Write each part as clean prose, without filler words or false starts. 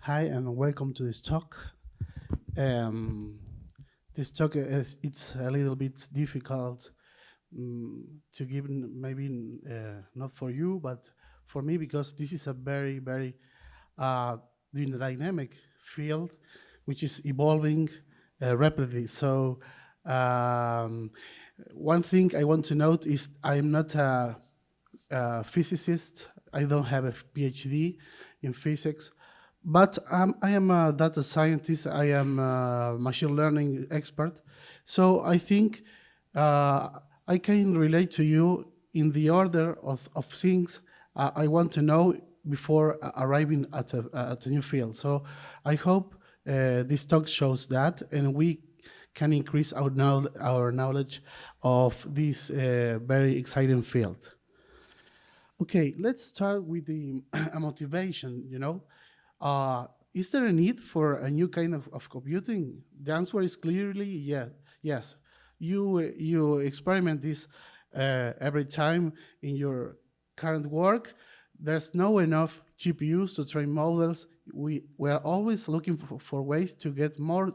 Hi and welcome to this talk. Um, this talk is it's a little bit difficult to give, maybe not for you, but for me because this is a very uh, dynamic field which is evolving rapidly. So um, one thing I want to note is I'm not a physicist. I don't have a PhD in physics, but I am a data scientist. I am a machine learning expert. So I think I can relate to you in the order of things I want to know before arriving at a new field. So I hope this talk shows that, and we can increase our knowledge of this very exciting field. Okay, let's start with the motivation. Is there a need for a new kind of computing? The answer is clearly yes. You experiment this every time in your current work. There's no enough GPUs to train models. We are always looking for ways to get more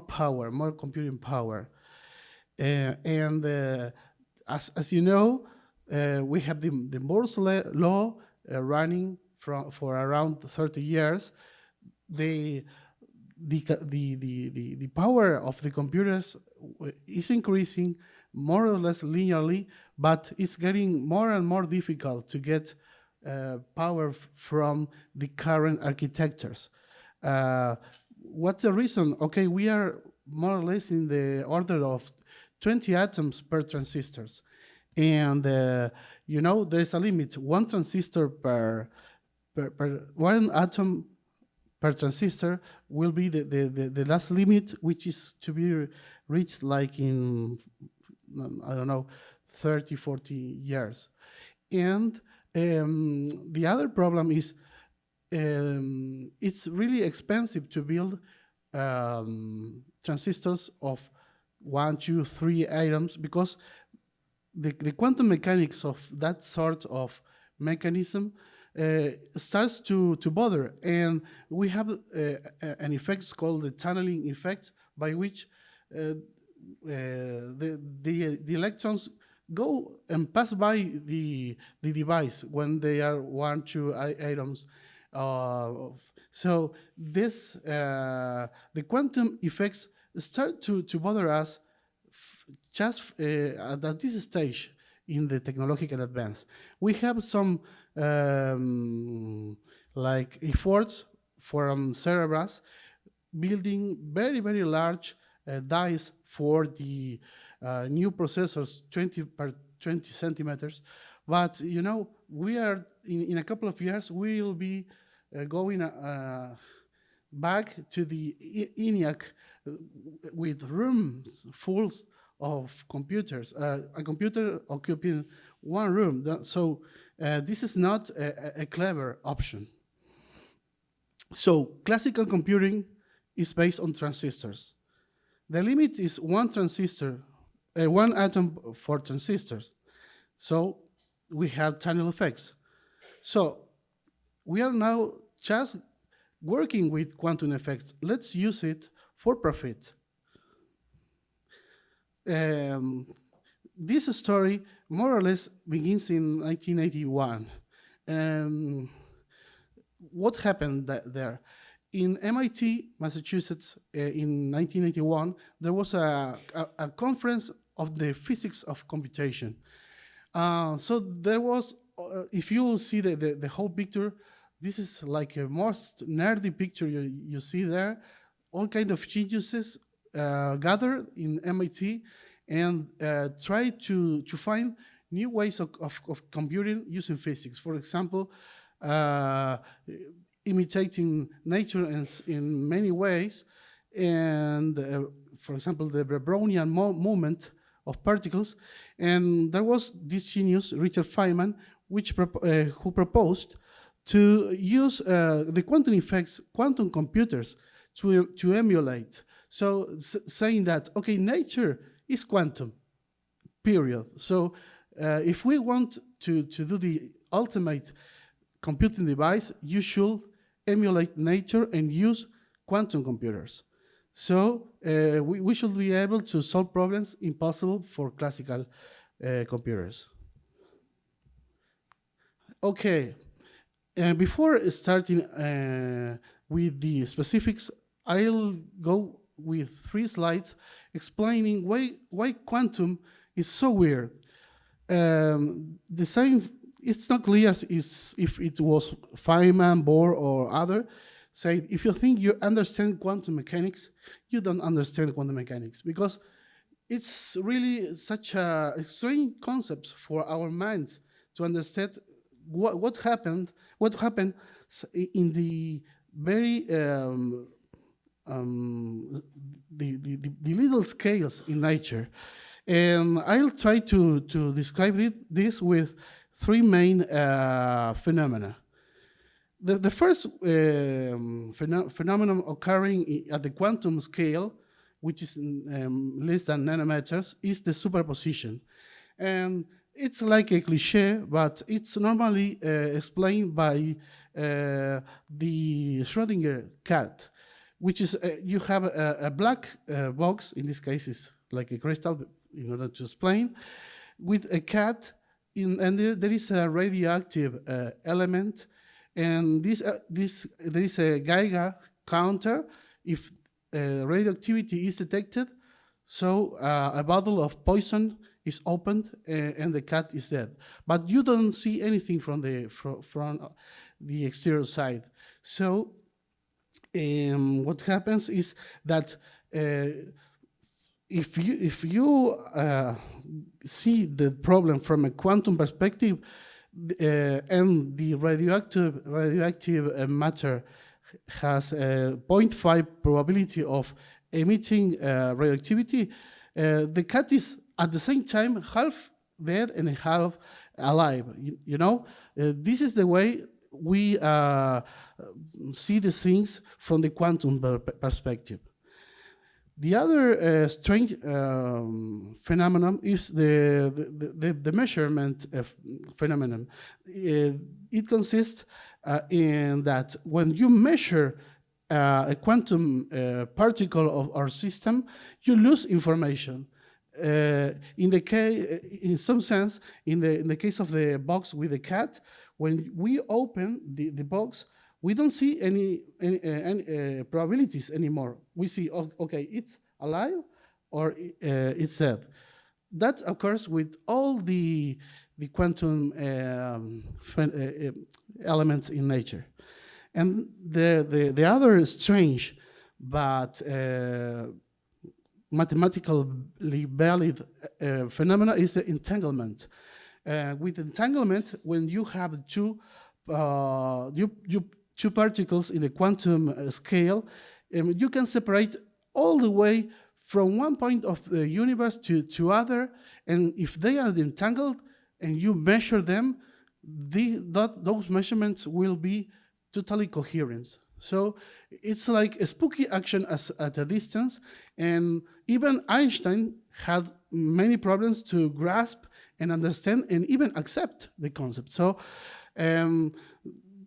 power, more computing power. And as you know, we have the Moore's law running for around 30 years. The, the power of the computers is increasing more or less linearly, but it's getting more and more difficult to get power from the current architectures. What's the reason? Okay, we are more or less in the order of 20 atoms per transistors. And there's a limit, one transistor per one atom per transistor will be the last limit, which is to be reached like in, I don't know, 30, 40 years. And the other problem is it's really expensive to build transistors of 1, 2, 3 atoms because the quantum mechanics of that sort of mechanism starts to bother. And we have an effect called the tunneling effect, by which the electrons go and pass by the device when they are 1, 2 atoms. So this the quantum effects start to bother us just at this stage in the technological advance. We have some like efforts from Cerebras building very large dies for the new processors, 20 per 20 centimeters. But we are in a couple of years we will be going back to the ENIAC with rooms full of computers, a computer occupying one room. So this is not a clever option. So classical computing is based on transistors. The limit is one transistor, one atom for transistors. So we have tunnel effects. So we are now just working with quantum effects. Let's use it for profit. This story more or less begins in 1981. What happened there? In MIT, Massachusetts, in 1981, there was a conference of the physics of computation. So there was, if you see the whole picture, this is like a most nerdy picture you see there. All kinds of geniuses gathered in MIT and try to find new ways of computing using physics. For example, imitating nature in many ways. And for example, the Brownian movement of particles. And there was this genius, Richard Feynman, who proposed to use the quantum effects, quantum computers, to emulate. So saying that, okay, nature is quantum, period. So if we want to do the ultimate computing device, you should emulate nature and use quantum computers. So we should be able to solve problems impossible for classical computers. Okay, before starting with the specifics, I'll go with 3 slides explaining why quantum is so weird. The same, it's not clear if it was Feynman, Bohr, or other, say if you think you understand quantum mechanics, you don't understand quantum mechanics, because it's really such a strange concept for our minds to understand what happened in the very the little scales in nature. And I'll try to describe this with 3 main phenomena. The first phenomenon occurring at the quantum scale, which is less than nanometers, is the superposition. And it's like a cliche, but it's normally explained by the Schrödinger cat, which is you have a black box, in this case is like a crystal, in order to explain, with a cat, and there is a radioactive element, and there is a Geiger counter. If radioactivity is detected, so a bottle of poison is opened and the cat is dead. But you don't see anything from the exterior side. So what happens is that if you see the problem from a quantum perspective, and the radioactive matter has a 0.5 probability of emitting radioactivity, the cat is at the same time half dead and half alive. You know, this is the way we see the things from the quantum perspective. The other strange phenomenon is the measurement phenomenon. It consists in that when you measure a quantum particle of our system, you lose information. In some sense, in the case of the box with the cat, when we open the box, we don't see any probabilities anymore. We see, okay, it's alive or it's dead. That occurs with all the quantum elements in nature. And the other strange but mathematically valid phenomena is the entanglement. With entanglement, when you have two particles in the quantum scale, you can separate all the way from one point of the universe to other, and if they are entangled and you measure them, those measurements will be totally coherent. So it's like a spooky action at a distance, and even Einstein had many problems to grasp and understand and even accept the concept. So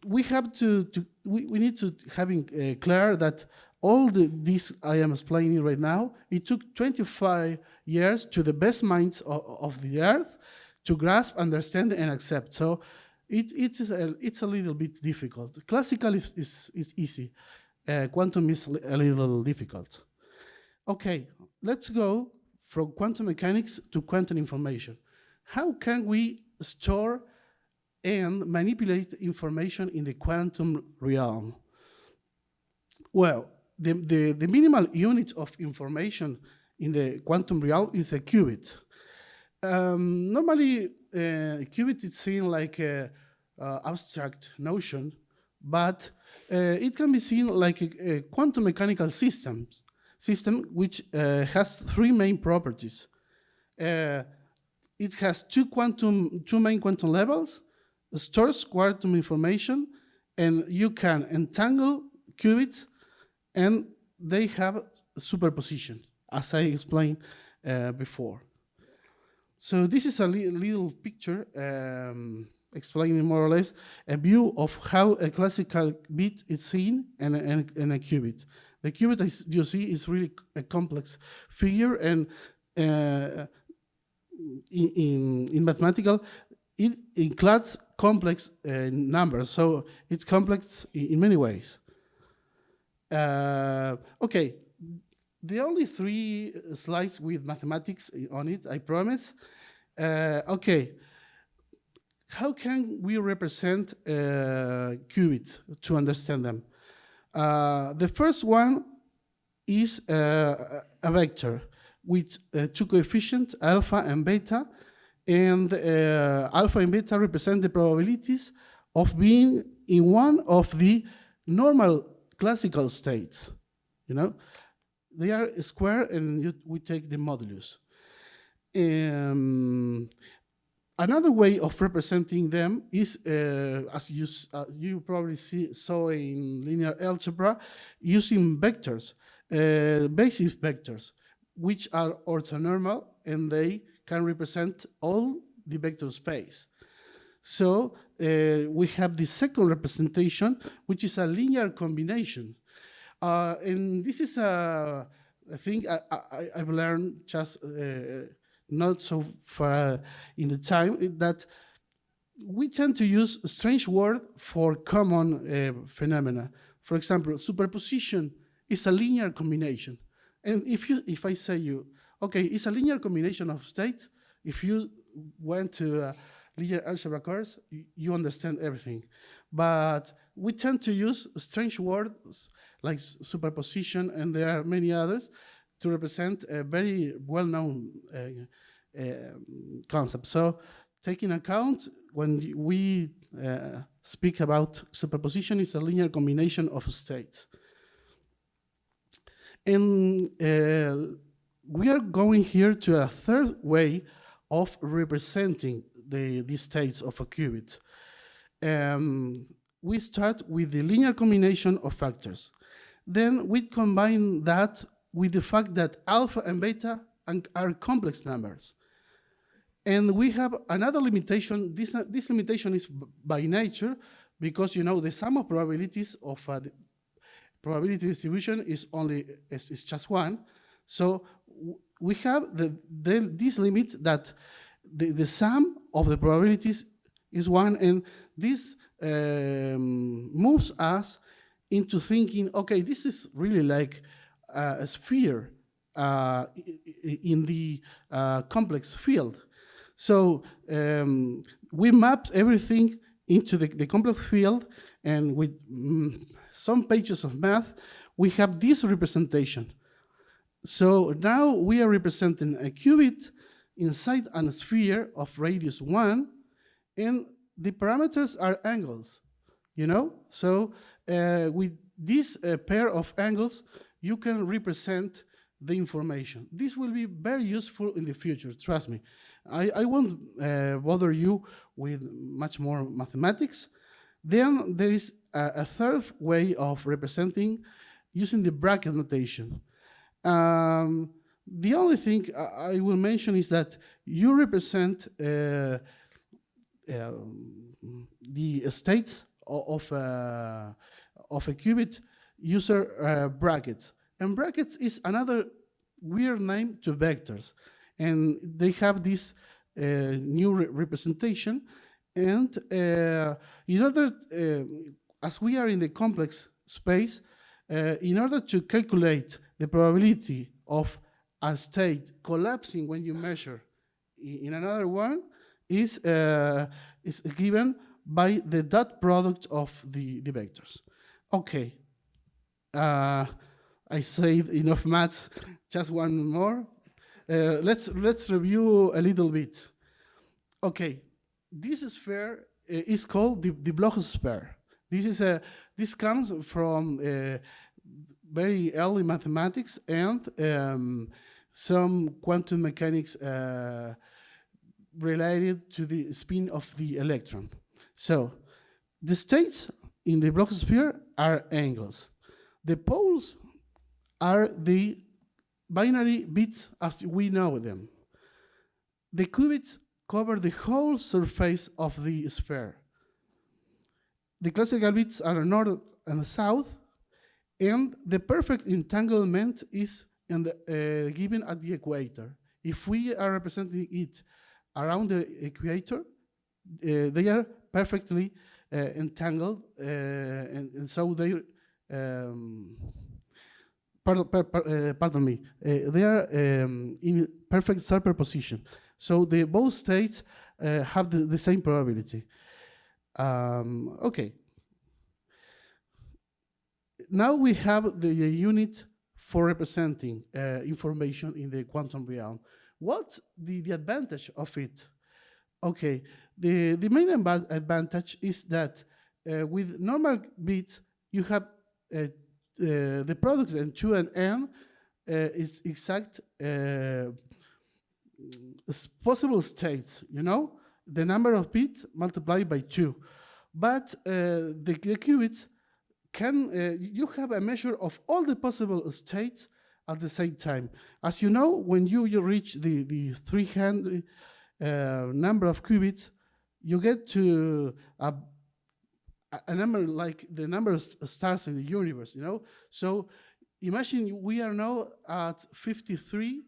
we have we need to having clear that all this I am explaining right now, it took 25 years to the best minds of the Earth to grasp, understand, and accept. So it's a little bit difficult. Classical is easy. Quantum is a little difficult. Okay, let's go from quantum mechanics to quantum information. How can we store and manipulate information in the quantum realm? Well, the minimal unit of information in the quantum realm is a qubit. Normally, qubit is seen like an abstract notion, but it can be seen like a quantum mechanical system which has 3 main properties. It has two main quantum levels, stores quantum information, and you can entangle qubits, and they have superposition, as I explained before. So this is a little picture explaining more or less a view of how a classical bit is seen and a qubit. The qubit, as you see, is really a complex figure, and in mathematical, it includes complex numbers, so it's complex in many ways. Okay, the only 3 slides with mathematics on it, I promise. Okay, how can we represent qubits to understand them? The first one is a vector with 2 coefficients, alpha and beta, and alpha and beta represent the probabilities of being in one of the normal classical states. You know, they are square, and we take the modulus. Another way of representing them is, as you probably saw in linear algebra, using vectors, basis vectors, which are orthonormal, and they can represent all the vector space. So we have the second representation, which is a linear combination. And this is a thing I've learned just not so far in the time, that we tend to use a strange word for common phenomena. For example, superposition is a linear combination. And if I say you, okay, it's a linear combination of states, if you went to a linear algebra course, you understand everything. But we tend to use strange words like superposition, and there are many others, to represent a very well-known concept. So take in account, when we speak about superposition, it's a linear combination of states. And we are going here to a third way of representing the states of a qubit. We start with the linear combination of factors. Then we combine that with the fact that alpha and beta are complex numbers. And we have another limitation. This limitation is by nature, because the sum of probabilities of the probability distribution is just 1. So we have this limit that the sum of the probabilities is 1, and this moves us into thinking, okay, this is really like a sphere in the complex field. So we mapped everything into the complex field, and with some pages of math, we have this representation. So now we are representing a qubit inside a sphere of radius 1, and the parameters are angles, So with this pair of angles, you can represent the information. This will be very useful in the future, trust me. I won't bother you with much more mathematics. Then there is a third way of representing using the bracket notation. The only thing I will mention is that you represent the states of a qubit user brackets. And brackets is another weird name to vectors. And they have this new representation. And in order, as we are in the complex space, in order to calculate the probability of a state collapsing when you measure in another one is given by the dot product of the vectors. Okay, I said enough math. Just one more. Let's review a little bit. Okay, this sphere is called the Bloch sphere. This comes from very early mathematics and some quantum mechanics related to the spin of the electron. So the states in the Bloch sphere are angles. The poles are the binary bits as we know them. The qubits cover the whole surface of the sphere. The classical bits are north and south, and the perfect entanglement is given at the equator. If we are representing it around the equator, they are perfectly entangled, and so they pardon me, they are in perfect superposition. So both states have the same probability. Okay. Now we have the unit for representing information in the quantum realm. What's the advantage of it? Okay, the main advantage is that with normal bits, you have the product in 2 and n is exact possible states, you know? The number of bits multiplied by 2. But the qubits can, you have a measure of all the possible states at the same time. As you know, when you reach the 300 number of qubits, you get to a number like the number of stars in the universe, you know? So imagine we are now at 53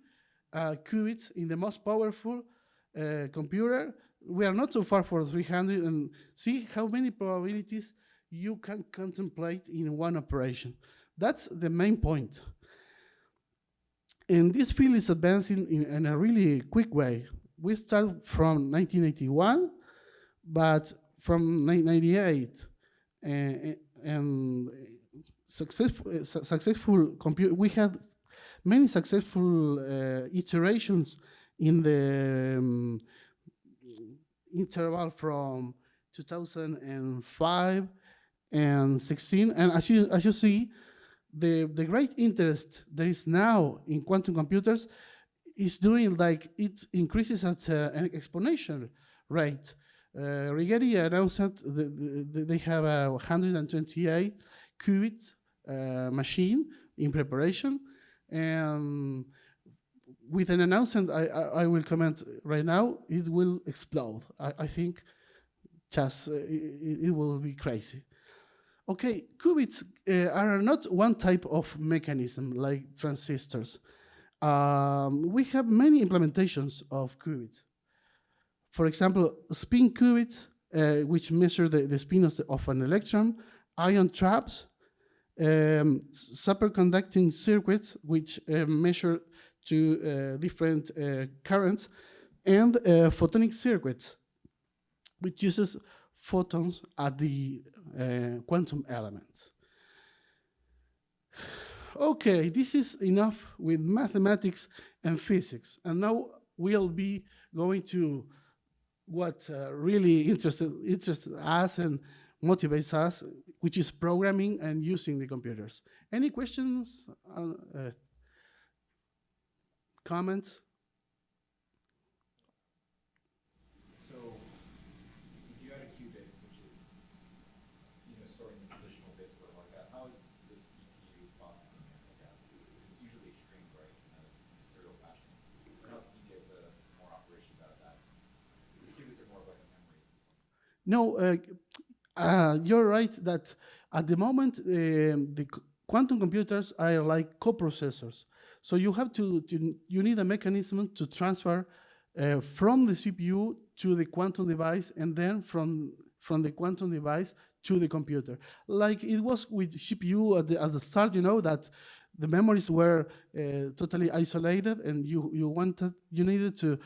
qubits in the most powerful computer. We are not so far for 300, and see how many probabilities you can contemplate in one operation. That's the main point. And this field is advancing in a really quick way. We start from 1981, but from 1998, and successful compute. We had many successful iterations in the interval from 2005 and 16. And as you see, the great interest there is now in quantum computers is doing like it increases at an exponential rate. Rigetti announced that they have a 128 qubit machine in preparation, and with an announcement I will comment right now, it will explode. I think just it will be crazy. Okay, qubits are not one type of mechanism like transistors. We have many implementations of qubits. For example, spin qubits, which measure the spin of an electron, ion traps, superconducting circuits, which measure to different currents, and photonic circuits, which uses photons at the quantum elements. Okay, this is enough with mathematics and physics, and now we'll be going to what really interests us and motivates us, which is programming and using the computers. Any questions, comments? So, if you had a qubit, which is, storing these additional bits for like that, how is the CPU processing it? I guess it's usually string, right, in a serial fashion. Or how can you get the more operations out of that? Because qubits are more like a memory. No, you're right that at the moment the quantum computers are like coprocessors. So you have you need a mechanism to transfer from the CPU to the quantum device, and then from the quantum device to the computer. Like it was with CPU at the start, that the memories were totally isolated, and you needed to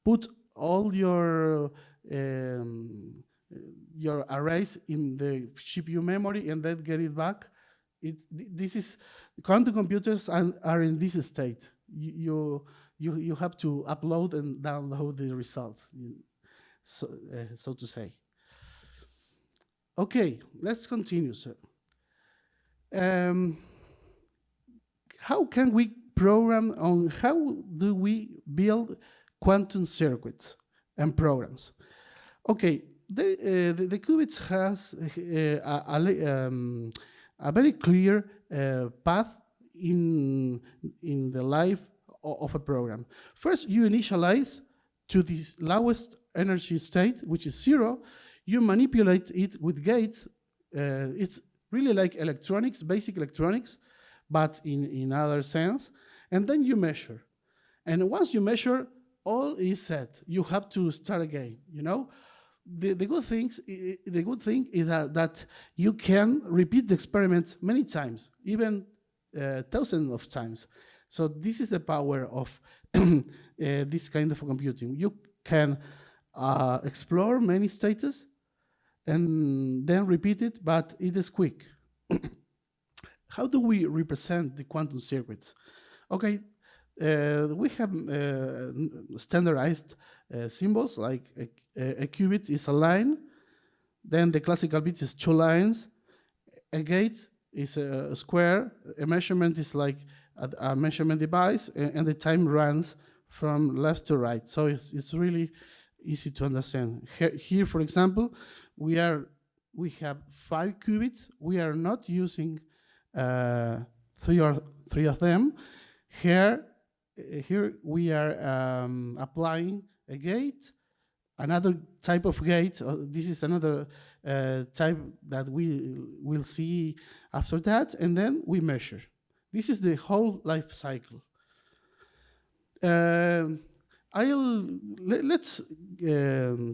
put all your arrays in the CPU memory and then get it back. This is quantum computers are in this state. You have to upload and download the results, so to say. Okay, let's continue, sir. How can we program on how do we build quantum circuits and programs? Okay, the qubits has a very clear path in the life of a program. First, you initialize to this lowest energy state, which is 0, you manipulate it with gates. It's really like electronics, basic electronics, but in other sense. And then you measure. And once you measure, all is set. You have to start again, you know? The good thing is that you can repeat the experiment many times, even thousands of times. So this is the power of this kind of computing. You can explore many states and then repeat it, but it is quick. How do we represent the quantum circuits? Okay, we have standardized symbols, like a qubit is a line, then the classical bit is 2 lines, a gate is a square, a measurement is like a measurement device, and the time runs from left to right. So it's really easy to understand. Here, for example, we have 5 qubits. We are not using three of them. Here we are applying a gate, another type of gate. This is another type that we will see after that, and then we measure. This is the whole life cycle. Let's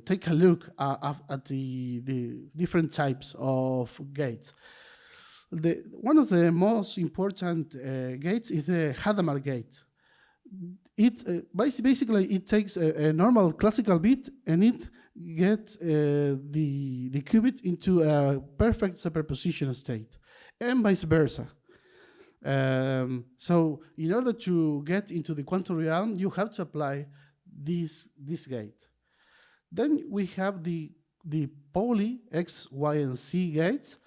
take a look at the different types of gates. One of the most important gates is the Hadamard gate. Basically it takes a normal classical bit and it gets the qubit into a perfect superposition state, and vice versa. So in order to get into the quantum realm, you have to apply this gate. Then we have the Pauli X, Y, and Z gates,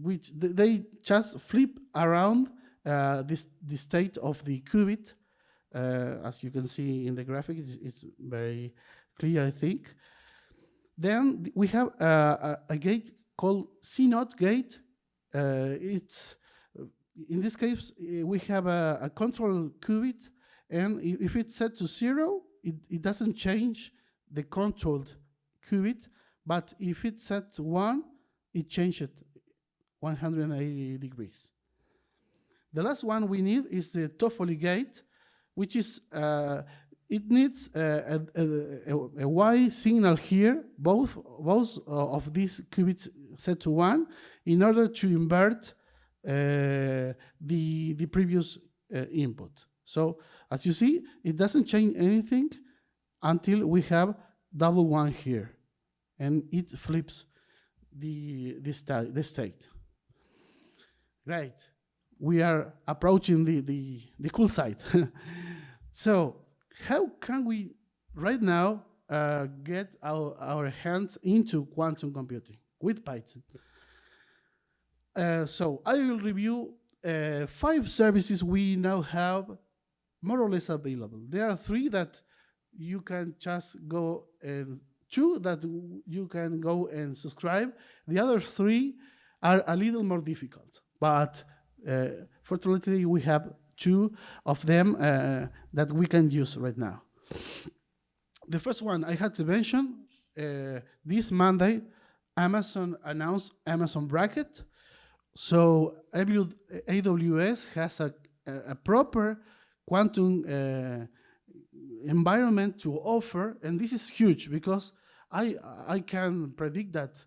which they just flip around the state of the qubit. As you can see in the graphic, it's very clear, I think. Then we have a gate called C0 gate. It's in this case, we have a control qubit, and if it's set to 0, it doesn't change the controlled qubit, but if it's set to 1, it changes 180 degrees. The last one we need is the Toffoli gate, which is, it needs a Y signal here, both of these qubits set to 1, in order to invert the previous input. So as you see, it doesn't change anything until we have double 1 here, and it flips the state. Great. We are approaching the cool side. So how can we right now get our hands into quantum computing with Python? So I will review 5 services we now have more or less available. There are 3 that you can just go, and 2 that you can go and subscribe. The other 3 are a little more difficult, but fortunately we have 2 of them that we can use right now. The first one I had to mention, this Monday, Amazon announced Amazon Bracket. So AWS has a proper quantum environment to offer, and this is huge because I can predict that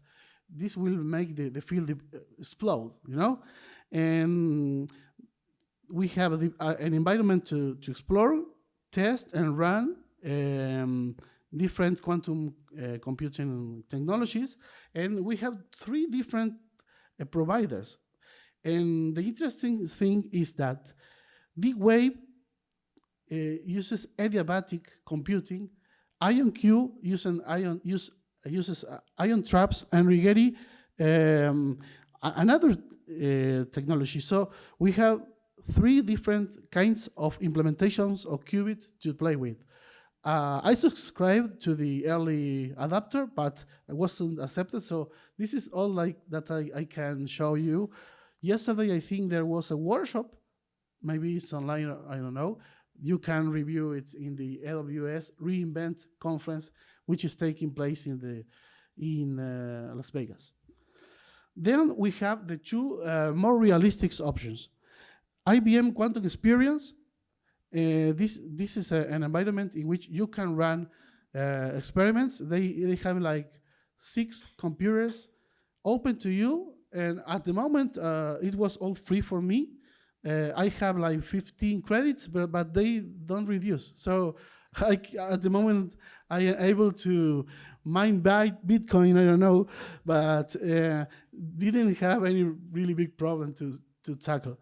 this will make the field explode, you know? And we have an environment to explore, test, and run different quantum computing technologies. And we have 3 different providers. And the interesting thing is that D-Wave uses adiabatic computing, IonQ uses ion traps, and Rigetti another technology. So we have 3 different kinds of implementations of qubits to play with. I subscribed to the early adapter, but I wasn't accepted. So this is all like that I can show you. Yesterday, I think there was a workshop. Maybe it's online, I don't know. You can review it in the AWS reInvent conference, which is taking place in Las Vegas. Then we have the two more realistic options. IBM Quantum Experience. This is an environment in which you can run experiments. They have like 6 computers open to you, and at the moment it was all free for me. I have like 15 credits, but they don't reduce. So at the moment I am able to mine Bitcoin, I don't know, but didn't have any really big problem to tackle.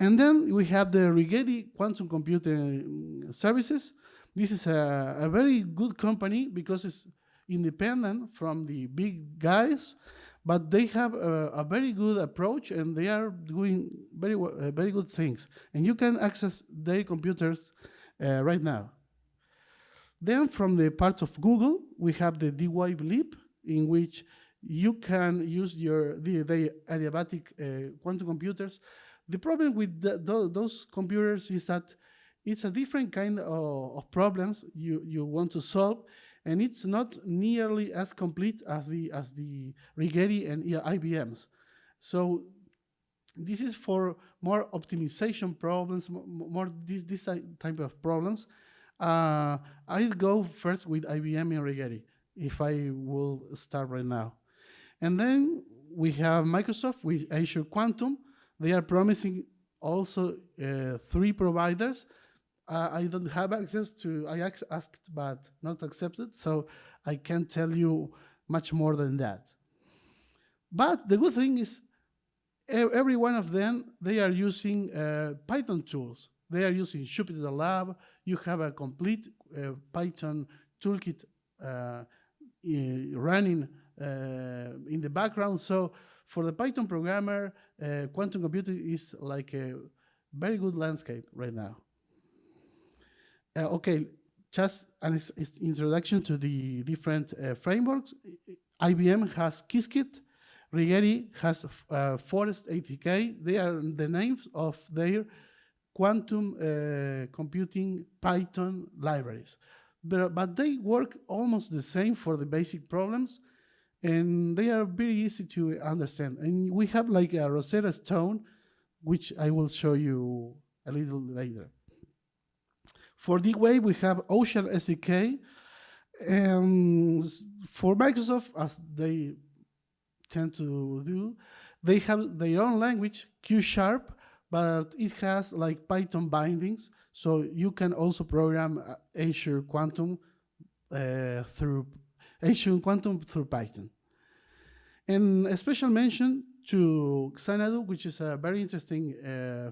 And then we have the Rigetti Quantum Computing Services. This is a very good company because it's independent from the big guys, but they have a very good approach and they are doing very good things. And you can access their computers right now. Then from the part of Google, we have the DY Leap, in which you can use the adiabatic quantum computers. The problem with those computers is that it's a different kind of problems you want to solve, and it's not nearly as complete as the Rigetti and IBMs. So this is for more optimization problems, more this type of problems. I'll go first with IBM and Rigetti if I will start right now. And then we have Microsoft with Azure Quantum. They are promising also 3 providers. I don't have access to, I asked but not accepted, so I can't tell you much more than that. But the good thing is every one of them, they are using Python tools. They are using Jupyter Lab. You have a complete Python toolkit running in the background. So for the Python programmer, quantum computing is like a very good landscape right now. Okay, just an introduction to the different frameworks. IBM has Qiskit. Rigetti has Forest ATK. They are the names of their quantum computing Python libraries. But they work almost the same for the basic problems, and they are very easy to understand. And we have like a Rosetta Stone, which I will show you a little later. For D-Wave, we have Ocean SDK. And for Microsoft, as they tend to do, they have their own language, Q#, but it has like Python bindings, so you can also program Azure Quantum through Python. And a special mention to Xanadu, which is a very interesting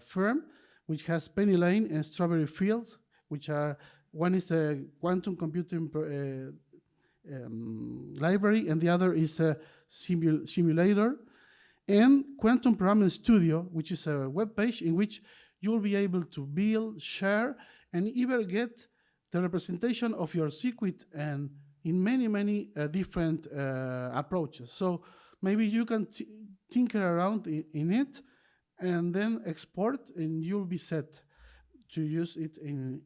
firm, which has Penny Lane and Strawberry Fields, which are, one is the quantum computing library, and the other is a simulator. And Quantum Programming Studio, which is a web page in which you will be able to build, share, and even get the representation of your circuit and in many different approaches. So maybe you can tinker around in it and then export, and you'll be set to use it in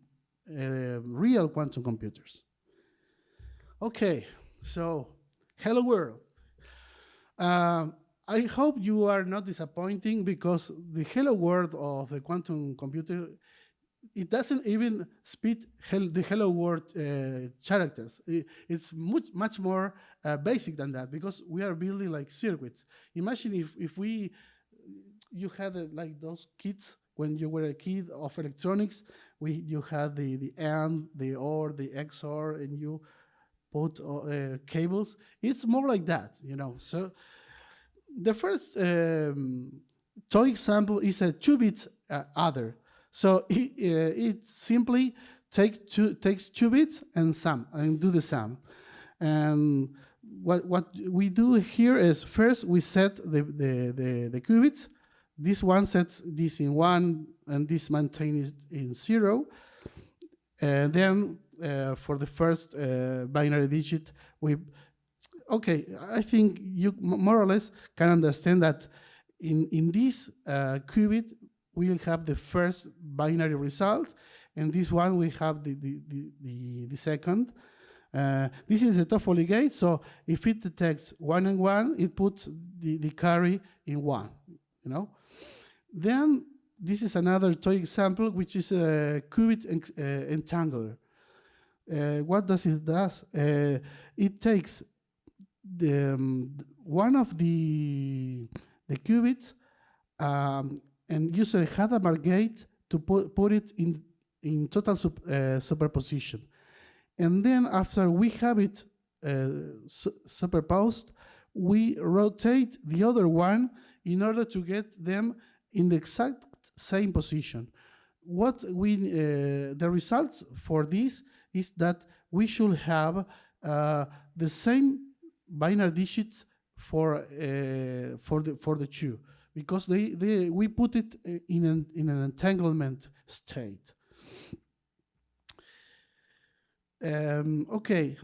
real quantum computers. Okay, so hello world. I hope you are not disappointing, because the hello world of the quantum computer, it doesn't even speak the hello world characters. It's much more basic than that, because we are building like circuits. Imagine if you had like those kits when you were a kid of electronics. You had the AND, the OR, the XOR, and you put cables. It's more like that, you know. So the first toy example is a 2-bit adder. So it simply takes 2 bits and do the sum. And what we do here is, first we set the qubits. This one sets this in 1, and this maintains it in 0. And then for the first binary digit, okay, I think you more or less can understand that in this qubit, we'll have the first binary result, and this one we have the second. This is a TOEFL gate, so if it detects 1 and 1, it puts the carry in 1, you know. Then this is another toy example, which is a qubit entangler. What does it does? It takes one of the qubits and uses a Hadamard gate to put it in total superposition. And then after we have it superposed, we rotate the other one in order to get them in the exact same position. What the results for this is that we should have the same binary digits for the two, because we put it in an entanglement state. Okay,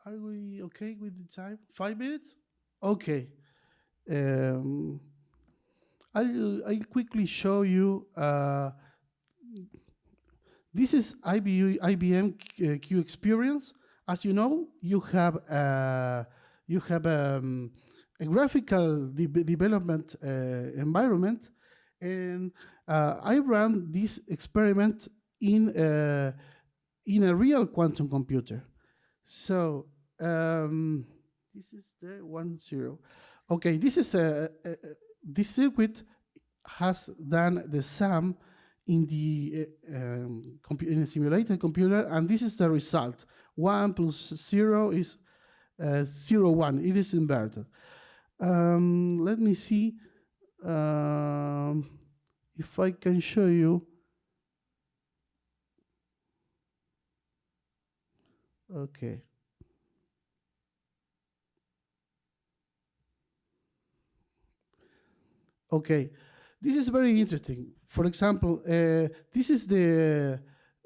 are we okay with the time? 5 minutes? Okay. I'll quickly show you. This is IBM Q Experience. As you know, you have a graphical development environment, and I ran this experiment in a real quantum computer. So this is the 1-0. Okay, this is this circuit has done the sum in the in a simulated computer, and this is the result. 1 plus 0 is 0, 1. It is inverted. Let me see if I can show you. Okay. Okay, this is very interesting. For example, this is the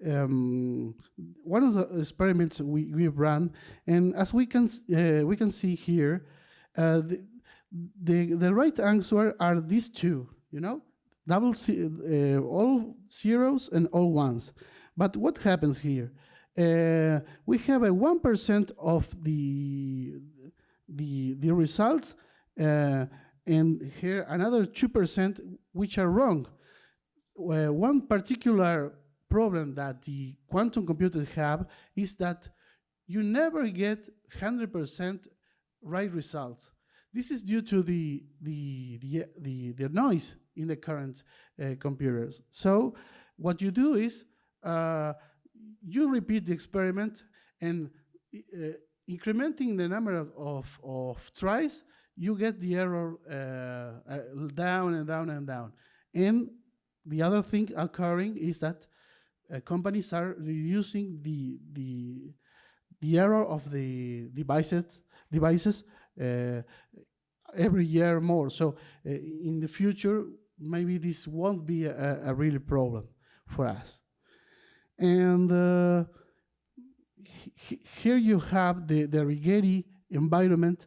one of the experiments we've run, and as we can see here, the right answer are these two. You know, all zeros and all ones. But what happens here? We have a 1% of the results. And here another 2% which are wrong. One particular problem that the quantum computers have is that you never get 100% right results. This is due to the noise in the current computers. So what you do is you repeat the experiment, and incrementing the number of tries, you get the error down and down and down. And the other thing occurring is that companies are reducing the error of the devices every year more. So in the future, maybe this won't be a real problem for us. And here you have the Rigetti environment.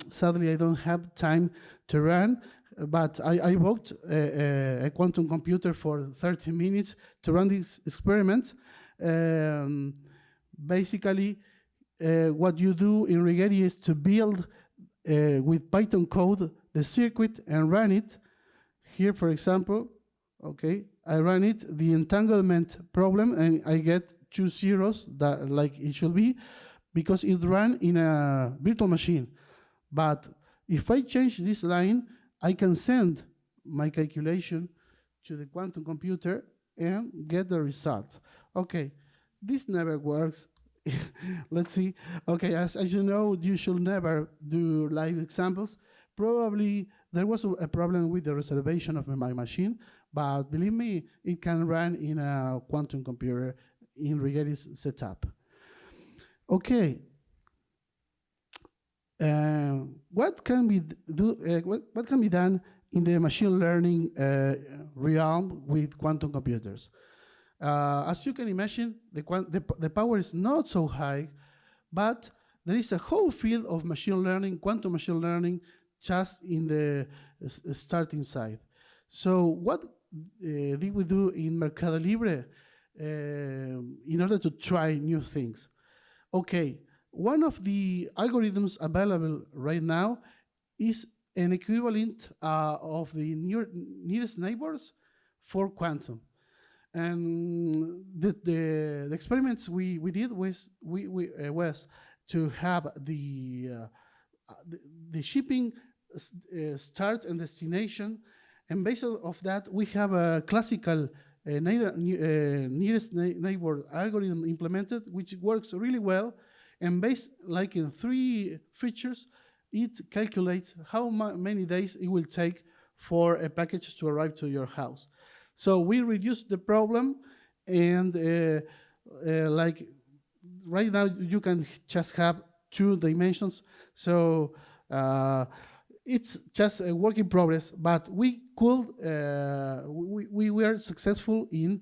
Sadly, I don't have time to run, but I worked a quantum computer for 30 minutes to run these experiments. Basically, what you do in Rigetti is to build with Python code the circuit and run it. Here, for example, okay, I run it, the entanglement problem, and I get 2 zeros, that like it should be, because it ran in a virtual machine. But if I change this line, I can send my calculation to the quantum computer and get the result. Okay, this never works. Let's see. Okay, as you know, you should never do live examples. Probably there was a problem with the reservation of my machine, but believe me, it can run in a quantum computer in Rigetti's setup. Okay. What can be done in the machine learning realm with quantum computers? As you can imagine, the power is not so high, but there is a whole field of machine learning, quantum machine learning, just in the starting side. So what did we do in Mercado Libre in order to try new things? Okay, one of the algorithms available right now is an equivalent of the nearest neighbors for quantum. And the experiments we did was to have the shipping start and destination, and based of that we have a classical nearest neighbor algorithm implemented, which works really well, and based like in 3 features, it calculates how many days it will take for a package to arrive to your house. So we reduced the problem, and like right now you can just have 2 dimensions. So it's just a work in progress, but we could we were successful in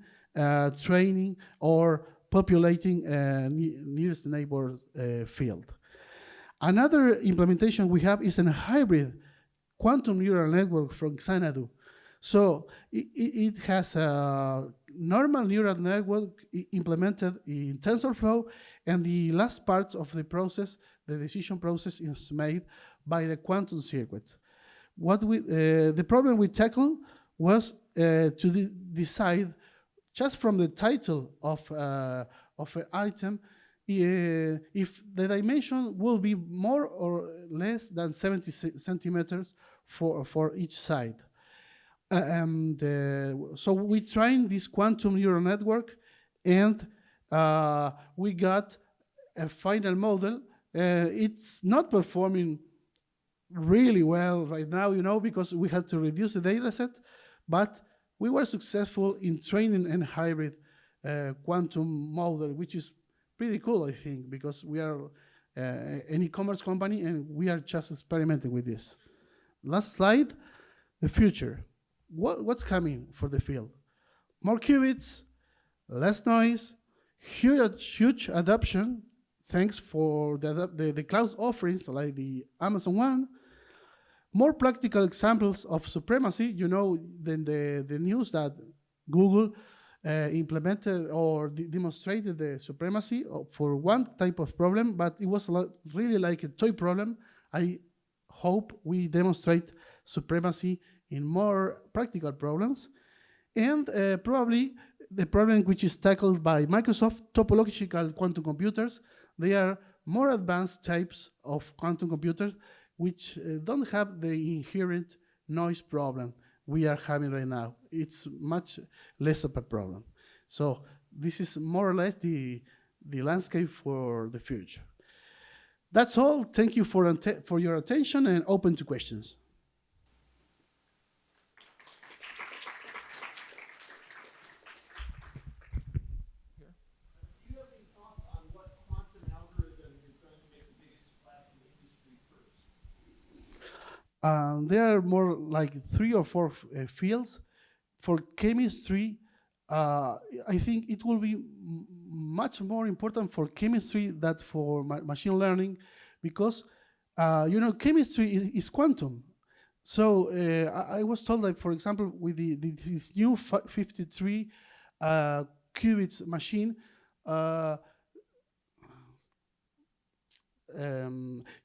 training or populating nearest neighbor field. Another implementation we have is a hybrid quantum neural network from Xanadu. So it has a normal neural network implemented in TensorFlow, and the last parts of the process, the decision process, is made by the quantum circuit. The problem we tackled was to decide, just from the title of an item, if the dimension will be more or less than 70 centimeters for each side. So we trained this quantum neural network, and we got a final model. It's not performing really well right now, because we had to reduce the data set, but we were successful in training a hybrid quantum model, which is pretty cool, I think, because we are an e-commerce company and we are just experimenting with this. Last slide, the future. What's coming for the field? More qubits, less noise, huge adoption, thanks for the cloud offerings like the Amazon one. More practical examples of supremacy, than the news that Google implemented or demonstrated the supremacy for one type of problem, but it was really like a toy problem. I hope we demonstrate supremacy in more practical problems. And probably the problem which is tackled by Microsoft, topological quantum computers. They are more advanced types of quantum computers which don't have the inherent noise problem we are having right now. It's much less of a problem. So this is more or less the landscape for the future. That's all. Thank you for your attention, and open to questions. Do you have any thoughts on what quantum algorithm is going to make the biggest splash in the industry first? There are more like 3 or 4 fields. For chemistry, I think it will be much more important for chemistry than for machine learning, because chemistry is quantum. So I was told that, for example, with this new 53 qubits machine,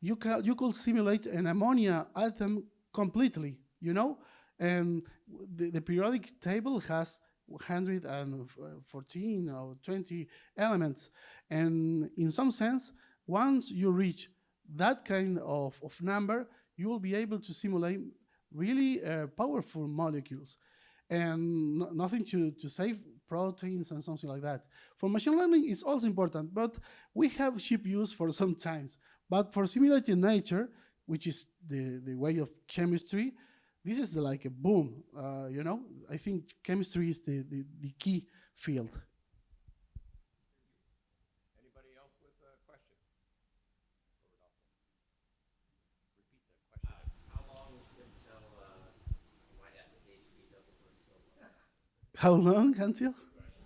you could simulate an ammonia atom completely, and the periodic table has 114 or 20 elements, and in some sense, once you reach that kind of number, you will be able to simulate really powerful molecules, and nothing to save proteins and something like that. For machine learning, it's also important, but we have GPUs for some times. But for simulating nature, which is the way of chemistry, this is like a boom. I think chemistry is the key field. Anybody else with a question? Repeat the question. How long until my SSH key doesn't work so well? How long until?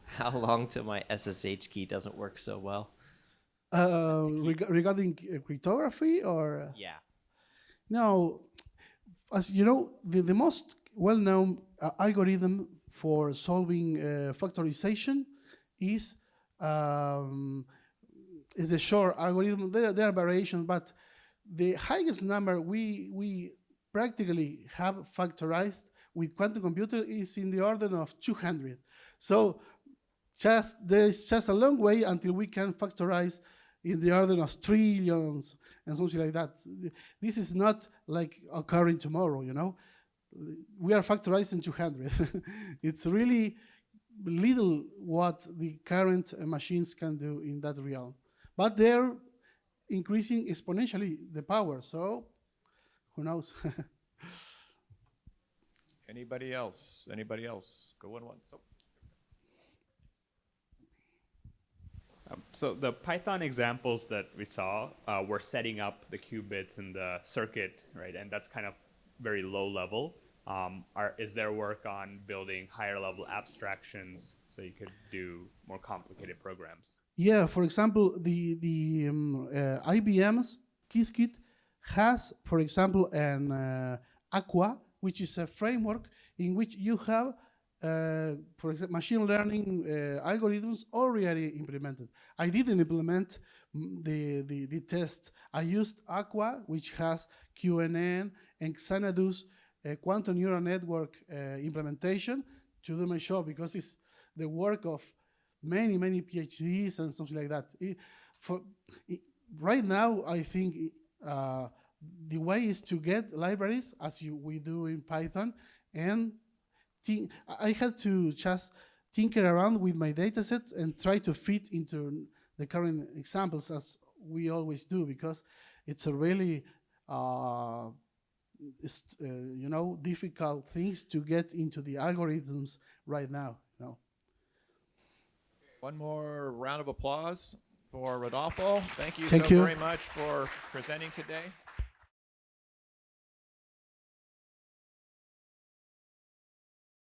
How long till my SSH key doesn't work so well? Regarding cryptography, or? Yeah. Now, as you know, the most well-known algorithm for solving factorization is the short algorithm. There are variations, but the highest number we practically have factorized with quantum computer is in the order of 200. So there is just a long way until we can factorize in the order of trillions and something like that. This is not like occurring tomorrow, you know. We are factorizing 200. It's really little what the current machines can do in that realm. But they're increasing exponentially the power, so who knows? Anybody else? Anybody else? Go on once. So the Python examples that we saw were setting up the qubits in the circuit, right? And that's kind of very low level. Is there work on building higher level abstractions so you could do more complicated programs? Yeah, for example, the IBM's Qiskit has, for example, an Aqua, which is a framework in which you have, for example, machine learning algorithms already implemented. I didn't implement the test. I used Aqua, which has QNN and Xanadu's quantum neural network implementation to do my show, because it's the work of many PhDs and something like that. Right now, I think the way is to get libraries as we do in Python, and I had to just tinker around with my data sets and try to fit into the current examples, as we always do, because it's a really difficult things to get into the algorithms right now. One more round of applause for Rodolfo. Thank you Thank so you. very much for presenting today.